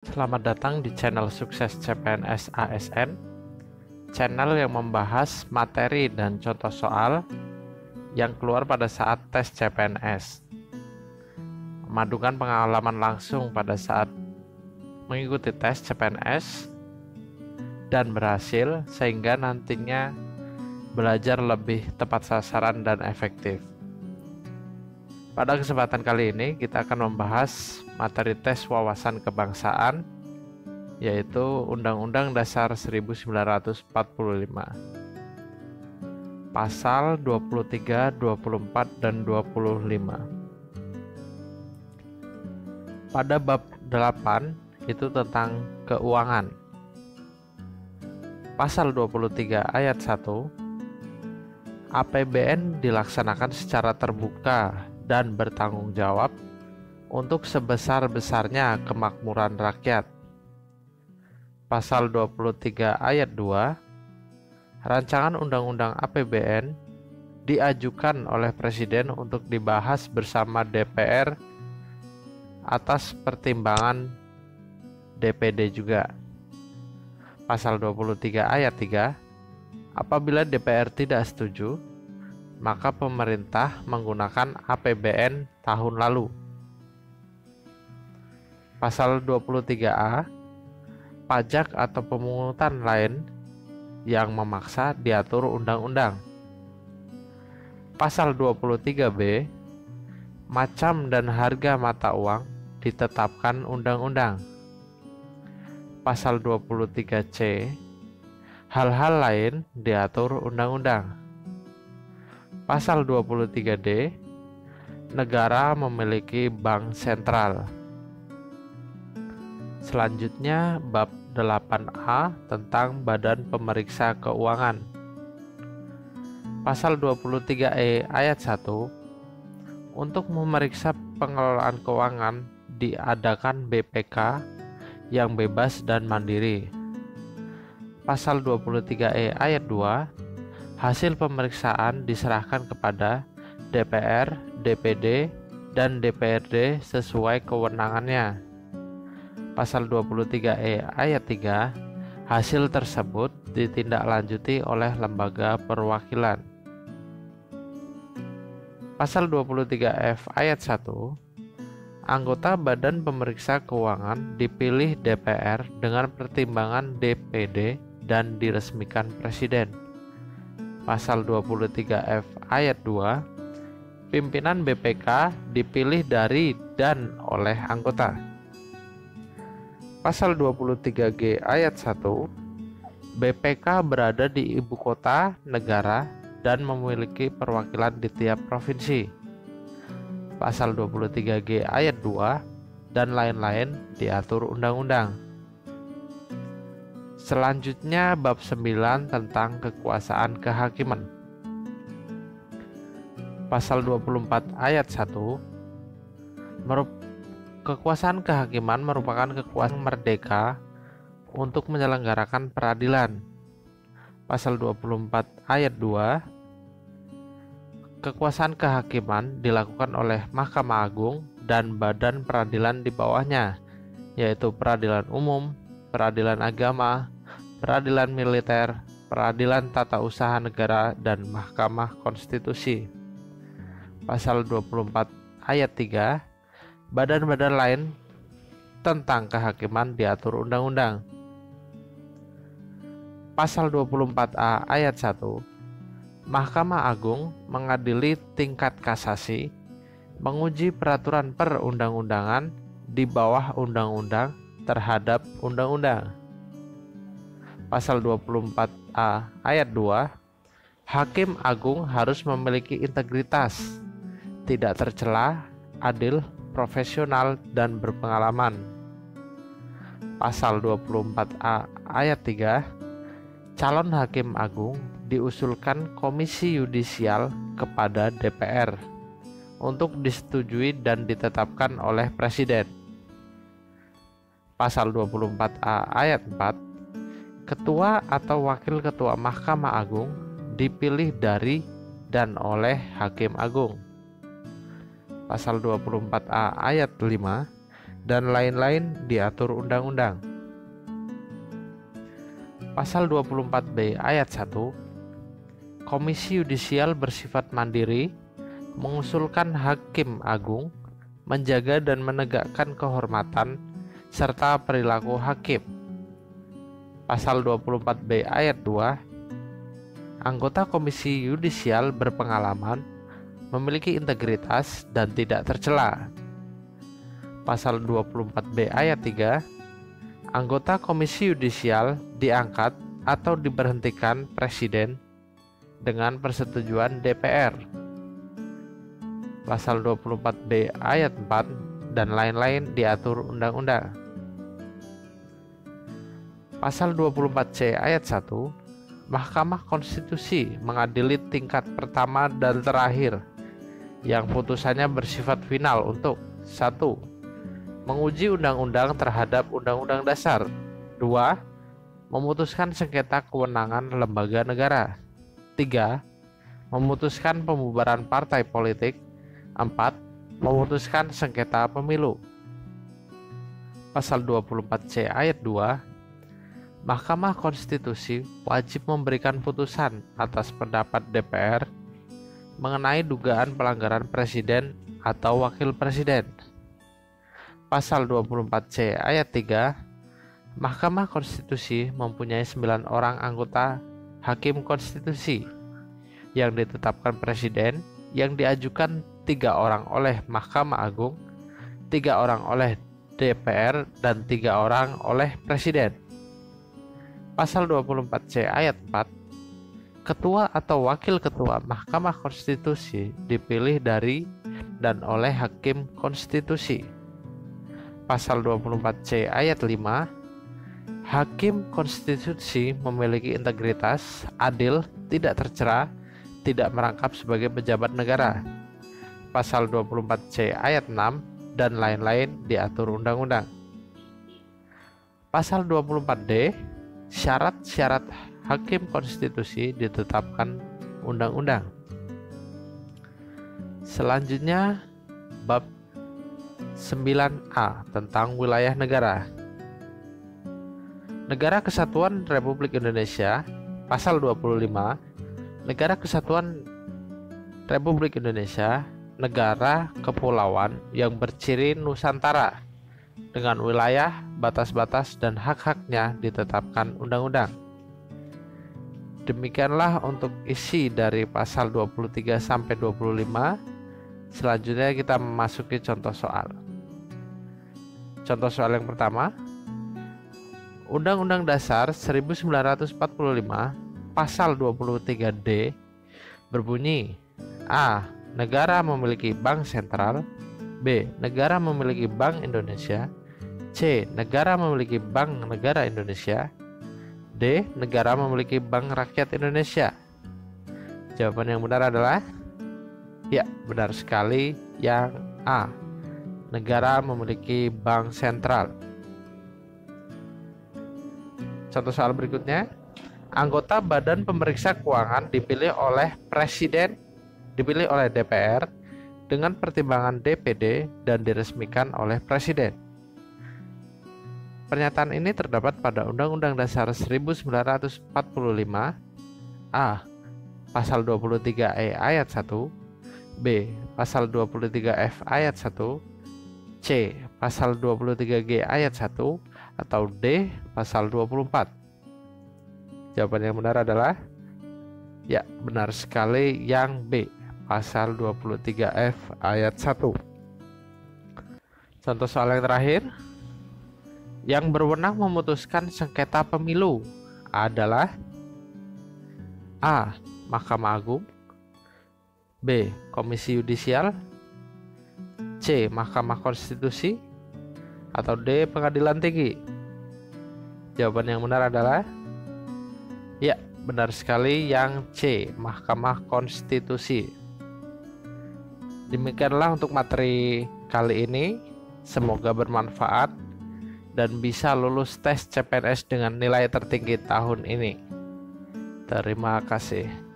Selamat datang di channel Sukses CPNS ASN, channel yang membahas materi dan contoh soal yang keluar pada saat tes CPNS. Memadukan pengalaman langsung pada saat mengikuti tes CPNS dan berhasil sehingga nantinya belajar lebih tepat sasaran dan efektif. Pada kesempatan kali ini kita akan membahas materi tes wawasan kebangsaan, yaitu Undang-Undang Dasar 1945. Pasal 23, 24, dan 25. Pada bab 8 itu tentang keuangan. Pasal 23 ayat 1, APBN dilaksanakan secara terbuka dan bertanggung jawab untuk sebesar-besarnya kemakmuran rakyat. Pasal 23 ayat 2, rancangan undang-undang APBN diajukan oleh Presiden untuk dibahas bersama DPR atas pertimbangan DPD juga. Pasal 23 ayat 3, apabila DPR tidak setuju, maka pemerintah menggunakan APBN tahun lalu. Pasal 23A, pajak atau pemungutan lain yang memaksa diatur undang-undang. Pasal 23B, macam dan harga mata uang ditetapkan undang-undang. Pasal 23C, hal-hal lain diatur undang-undang. Pasal 23D, negara memiliki bank sentral. Selanjutnya bab 8A tentang Badan Pemeriksa Keuangan. Pasal 23E ayat 1, untuk memeriksa pengelolaan keuangan diadakan BPK yang bebas dan mandiri. Pasal 23E ayat 2, hasil pemeriksaan diserahkan kepada DPR, DPD, dan DPRD sesuai kewenangannya. Pasal 23E ayat 3, hasil tersebut ditindaklanjuti oleh lembaga perwakilan. Pasal 23F ayat 1, anggota Badan Pemeriksa Keuangan dipilih DPR dengan pertimbangan DPD dan diresmikan Presiden. Pasal 23F ayat 2, pimpinan BPK dipilih dari dan oleh anggota. Pasal 23G ayat 1, BPK berada di ibu kota negara dan memiliki perwakilan di tiap provinsi. Pasal 23G ayat 2 dan lain-lain diatur undang-undang. Selanjutnya bab 9 tentang kekuasaan kehakiman. Pasal 24 ayat 1, kekuasaan kehakiman merupakan kekuasaan merdeka untuk menyelenggarakan peradilan. Pasal 24 ayat 2, kekuasaan kehakiman dilakukan oleh Mahkamah Agung dan badan peradilan di bawahnya, yaitu peradilan umum, peradilan agama, peradilan militer, peradilan tata usaha negara, dan Mahkamah Konstitusi. Pasal 24 ayat 3, badan-badan lain tentang kehakiman diatur undang-undang. Pasal 24A ayat 1, Mahkamah Agung mengadili tingkat kasasi, menguji peraturan perundang-undangan di bawah undang-undang terhadap undang-undang. Pasal 24A ayat 2, Hakim Agung harus memiliki integritas, tidak tercela, adil, profesional, dan berpengalaman. Pasal 24A ayat 3, calon Hakim Agung diusulkan Komisi Yudisial kepada DPR untuk disetujui dan ditetapkan oleh Presiden. Pasal 24A ayat 4, Ketua atau Wakil Ketua Mahkamah Agung dipilih dari dan oleh Hakim Agung. Pasal 24A ayat 5, dan lain-lain diatur undang-undang. Pasal 24B ayat 1, Komisi Yudisial bersifat mandiri, mengusulkan Hakim Agung menjaga dan menegakkan kehormatan serta perilaku hakim. Pasal 24B ayat 2, anggota Komisi Yudisial berpengalaman, memiliki integritas dan tidak tercela. Pasal 24B ayat 3, anggota Komisi Yudisial diangkat atau diberhentikan Presiden dengan persetujuan DPR. Pasal 24B ayat 4 dan lain-lain diatur undang-undang. Pasal 24C ayat 1, Mahkamah Konstitusi mengadili tingkat pertama dan terakhir yang putusannya bersifat final untuk 1. Menguji undang-undang terhadap Undang-Undang Dasar. 2. Memutuskan sengketa kewenangan lembaga negara. 3. Memutuskan pembubaran partai politik. 4. Memutuskan sengketa pemilu. Pasal 24C ayat 2, Mahkamah Konstitusi wajib memberikan putusan atas pendapat DPR mengenai dugaan pelanggaran presiden atau wakil presiden. Pasal 24C ayat 3, Mahkamah Konstitusi mempunyai 9 orang anggota Hakim Konstitusi yang ditetapkan Presiden, yang diajukan 3 orang oleh Mahkamah Agung, 3 orang oleh DPR, dan 3 orang oleh Presiden. Pasal 24C ayat 4, Ketua atau Wakil Ketua Mahkamah Konstitusi dipilih dari dan oleh Hakim Konstitusi. Pasal 24C ayat 5, Hakim Konstitusi memiliki integritas, adil, tidak tercela, tidak merangkap sebagai pejabat negara. Pasal 24C ayat 6 dan lain-lain diatur undang-undang. Pasal 24D, syarat-syarat Hakim Konstitusi ditetapkan undang-undang. Selanjutnya bab 9A tentang wilayah negara. Negara Kesatuan Republik Indonesia. Pasal 25, Negara Kesatuan Republik Indonesia negara kepulauan yang berciri Nusantara dengan wilayah, batas-batas, dan hak-haknya ditetapkan undang-undang. Demikianlah untuk isi dari pasal 23 sampai 25. Selanjutnya kita memasuki contoh soal. Contoh soal yang pertama, Undang-Undang Dasar 1945 pasal 23D berbunyi: A. Negara memiliki bank sentral. B. Negara memiliki Bank Indonesia. C. Negara memiliki Bank Negara Indonesia. D. Negara memiliki Bank Rakyat Indonesia. Jawaban yang benar adalah ya, benar sekali, yang A. Negara memiliki bank sentral. Contoh soal berikutnya, anggota Badan Pemeriksa Keuangan dipilih oleh Presiden, dipilih oleh DPR dengan pertimbangan DPD dan diresmikan oleh Presiden. Pernyataan ini terdapat pada Undang-Undang Dasar 1945. A. Pasal 23E ayat 1. B. Pasal 23F ayat 1. C. Pasal 23G ayat 1. Atau D. Pasal 24. Jawaban yang benar adalah ya, benar sekali, yang B. Pasal 23F ayat 1. Contoh soal yang terakhir, yang berwenang memutuskan sengketa pemilu adalah A. Mahkamah Agung. B. Komisi Yudisial. C. Mahkamah Konstitusi. Atau D. Pengadilan Tinggi. Jawaban yang benar adalah ya, benar sekali, yang C. Mahkamah Konstitusi. Demikianlah untuk materi kali ini. Semoga bermanfaat dan bisa lulus tes CPNS dengan nilai tertinggi tahun ini. Terima kasih.